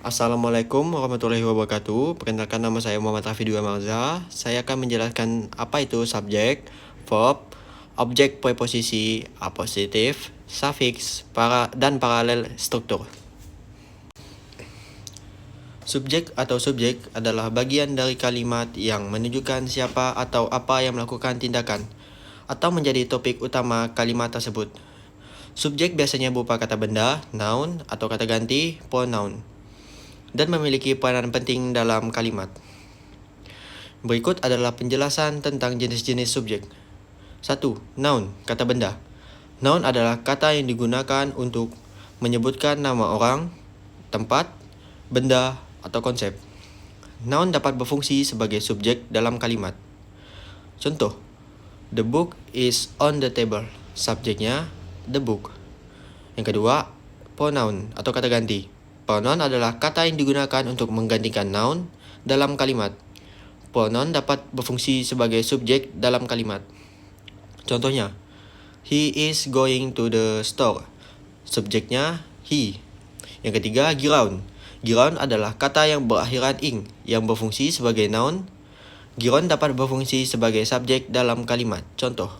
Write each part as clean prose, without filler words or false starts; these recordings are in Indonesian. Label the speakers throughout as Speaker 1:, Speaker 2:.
Speaker 1: Assalamualaikum warahmatullahi wabarakatuh. Perkenalkan, nama saya Muhammad Rafidu Amarza. Saya akan menjelaskan apa itu subjek, verb, objek preposisi, apositif, suffix, dan paralel struktur. Subjek atau subjek adalah bagian dari kalimat yang menunjukkan siapa atau apa yang melakukan tindakan atau menjadi topik utama kalimat tersebut. Subjek biasanya berupa kata benda, noun, atau kata ganti, pronoun, dan memiliki peranan penting dalam kalimat. Berikut adalah penjelasan tentang jenis-jenis subjek. 1. Noun, kata benda. Noun adalah kata yang digunakan untuk menyebutkan nama orang, tempat, benda, atau konsep. Noun dapat berfungsi sebagai subjek dalam kalimat. Contoh, the book is on the table. Subjeknya the book. Yang kedua, pronoun atau kata ganti. Pronoun adalah kata yang digunakan untuk menggantikan noun dalam kalimat. Pronoun dapat berfungsi sebagai subjek dalam kalimat. Contohnya, he is going to the store. Subjeknya he. Yang ketiga, ground. Ground adalah kata yang berakhiran ing yang berfungsi sebagai noun. Ground dapat berfungsi sebagai subjek dalam kalimat. Contoh,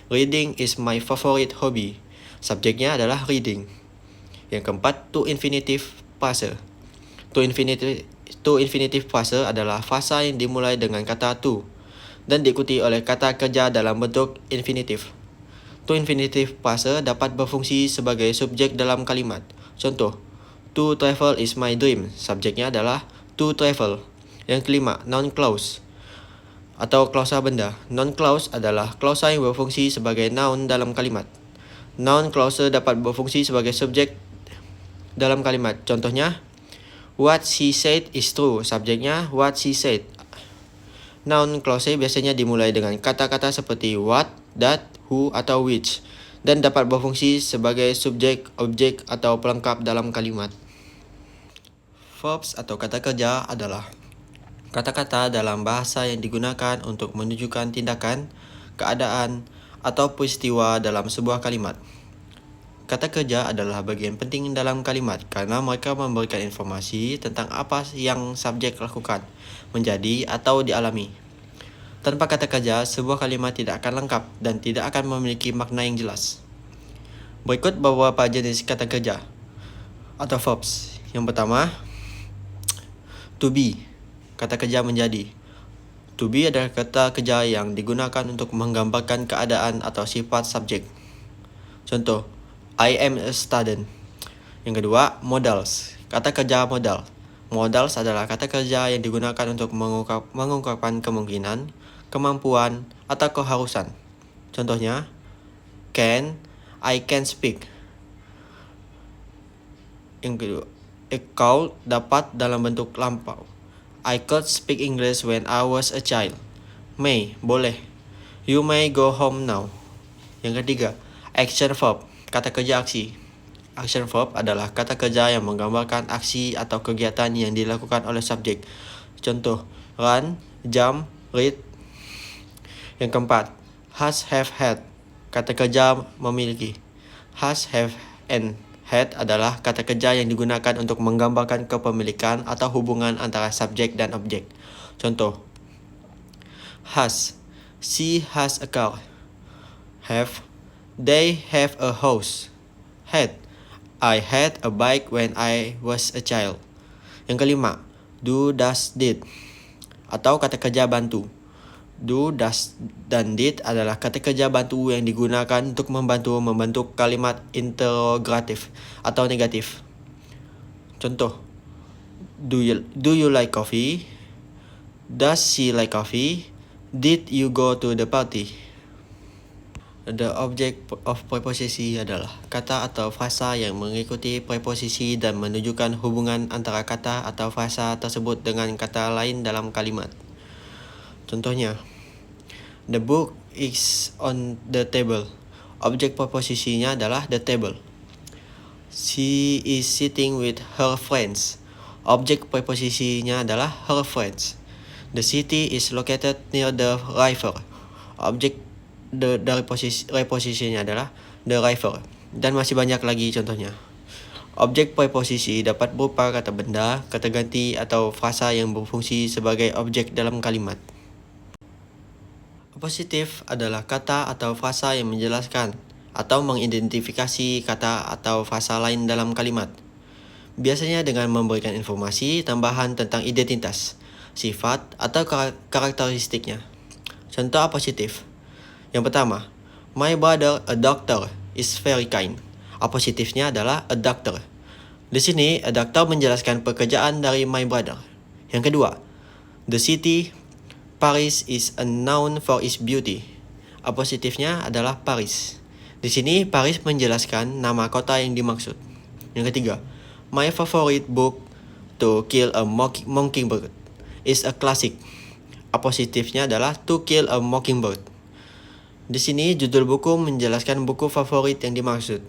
Speaker 1: reading is my favorite hobby. Subjeknya adalah reading. Yang keempat, to infinitive frase. To infinitive frase adalah frasa yang dimulai dengan kata to dan diikuti oleh kata kerja dalam bentuk infinitif. To infinitive frase dapat berfungsi sebagai subjek dalam kalimat. Contoh, to travel is my dream. Subjeknya adalah to travel. Yang kelima, noun clause atau klausa benda. Noun clause adalah klausa yang berfungsi sebagai noun dalam kalimat. Noun clause dapat berfungsi sebagai subjek dalam kalimat. Contohnya, what she said is true. Subjeknya what she said. Noun clause biasanya dimulai dengan kata-kata seperti what, that, who, atau which, dan dapat berfungsi sebagai subjek, objek, atau pelengkap dalam kalimat. Verbs atau kata kerja adalah kata-kata dalam bahasa yang digunakan untuk menunjukkan tindakan, keadaan, atau peristiwa dalam sebuah kalimat. Kata kerja adalah bagian penting dalam kalimat karena mereka memberikan informasi tentang apa yang subjek lakukan, menjadi, atau dialami. Tanpa kata kerja, sebuah kalimat tidak akan lengkap dan tidak akan memiliki makna yang jelas. Berikut beberapa jenis kata kerja atau verbs. Yang pertama, to be, kata kerja menjadi. To be adalah kata kerja yang digunakan untuk menggambarkan keadaan atau sifat subjek. Contoh, I am a student. Yang kedua, modals, kata kerja modal. Modals adalah kata kerja yang digunakan untuk mengungkapkan kemungkinan, kemampuan, atau keharusan. Contohnya, I can speak. Yang kedua, could dapat dalam bentuk lampau. I could speak English when I was a child. May, boleh. You may go home now. Yang ketiga, action verb, kata kerja aksi. Action verb adalah kata kerja yang menggambarkan aksi atau kegiatan yang dilakukan oleh subjek. Contoh, run, jump, read. Yang keempat, has, have, had, kata kerja memiliki. Has, have, and had adalah kata kerja yang digunakan untuk menggambarkan kepemilikan atau hubungan antara subjek dan objek. Contoh, has, she has a car. Have, they have a house. Had, I had a bike when I was a child. Yang kelima, do, does, did, atau kata kerja bantu. Do, does, dan did adalah kata kerja bantu yang digunakan untuk membantu membentuk kalimat interrogatif atau negatif. Contoh, do you like coffee? Does she like coffee? Did you go to the party? The object of preposisi adalah kata atau frasa yang mengikuti preposisi dan menunjukkan hubungan antara kata atau frasa tersebut dengan kata lain dalam kalimat. Contohnya, the book is on the table. Objek preposisinya adalah the table. She is sitting with her friends. Objek preposisinya adalah her friends. The city is located near the river. Objek dari reposisinya adalah the river. Dan masih banyak lagi contohnya. Objek preposisi dapat berupa kata benda, kata ganti, atau frasa yang berfungsi sebagai objek dalam kalimat. Apositif adalah kata atau frasa yang menjelaskan atau mengidentifikasi kata atau frasa lain dalam kalimat. Biasanya dengan memberikan informasi tambahan tentang identitas, sifat, atau karakteristiknya. Contoh apositif. Yang pertama, my brother, a doctor, is very kind. Apositifnya adalah a doctor. Di sini, a doctor menjelaskan pekerjaan dari my brother. Yang kedua, the city, Paris, is a noun for its beauty. Apositifnya adalah Paris. Di sini, Paris menjelaskan nama kota yang dimaksud. Yang ketiga, my favorite book, To Kill a Mockingbird, is a classic. Apositifnya adalah To Kill a Mockingbird. Di sini, judul buku menjelaskan buku favorit yang dimaksud.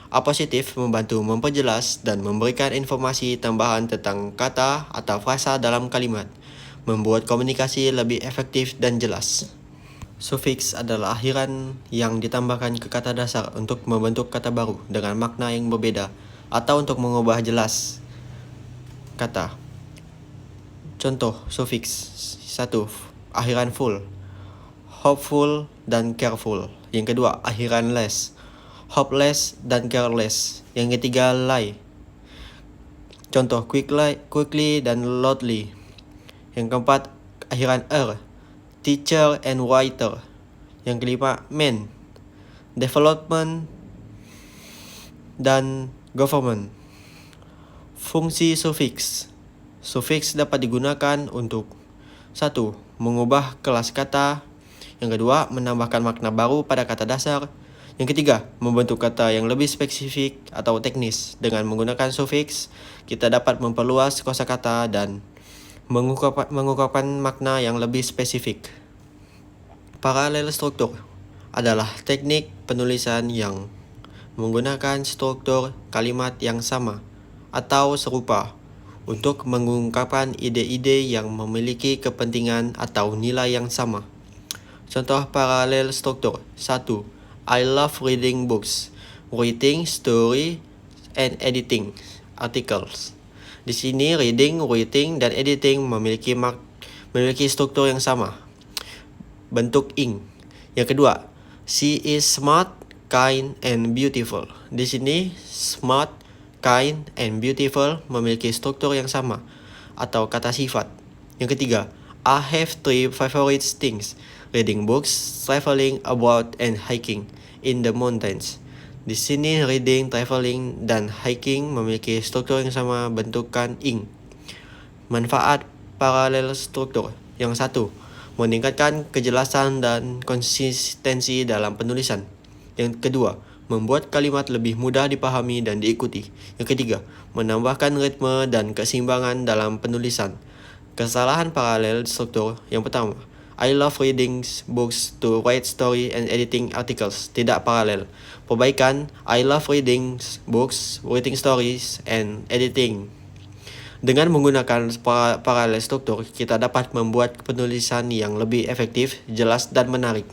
Speaker 1: Apositif membantu memperjelas dan memberikan informasi tambahan tentang kata atau frasa dalam kalimat, membuat komunikasi lebih efektif dan jelas. Sufiks adalah akhiran yang ditambahkan ke kata dasar untuk membentuk kata baru dengan makna yang berbeda atau untuk mengubah jelas kata. Contoh sufiks 1. Akhiran full, hopeful dan careful. Yang kedua, akhiran less, hopeless dan careless. Yang ketiga, lie. Contoh quickly dan loudly. Yang keempat, akhiran teacher and writer. Yang kelima, man, development dan government. Fungsi sufiks. Sufiks dapat digunakan untuk 1. Mengubah kelas kata. Yang kedua, menambahkan makna baru pada kata dasar. Yang ketiga, membentuk kata yang lebih spesifik atau teknis. Dengan menggunakan sufiks, kita dapat memperluas kosakata dan mengungkapkan makna yang lebih spesifik. Paralel struktur adalah teknik penulisan yang menggunakan struktur kalimat yang sama atau serupa untuk mengungkapkan ide-ide yang memiliki kepentingan atau nilai yang sama. Contoh paralel struktur 1. I love reading books, writing story, and editing articles. Di sini reading, writing, dan editing memiliki struktur yang sama, bentuk ing. Yang kedua, she is smart, kind, and beautiful. Di sini smart, kind, and beautiful memiliki struktur yang sama atau kata sifat. Yang ketiga, I have 3 favorite things: reading books, traveling abroad, and hiking in the mountains. Di sini reading, traveling, dan hiking memiliki struktur yang sama, bentukan ing. Manfaat paralel struktur. Yang 1, meningkatkan kejelasan dan konsistensi dalam penulisan. Yang kedua, membuat kalimat lebih mudah dipahami dan diikuti. Yang ketiga, menambahkan ritme dan keseimbangan dalam penulisan. Kesalahan paralel struktur. Yang pertama, I love reading books to write story and editing articles. Tidak paralel. Perbaikan, I love reading books, writing stories, and editing. Dengan menggunakan paralel struktur, kita dapat membuat penulisan yang lebih efektif, jelas, dan menarik.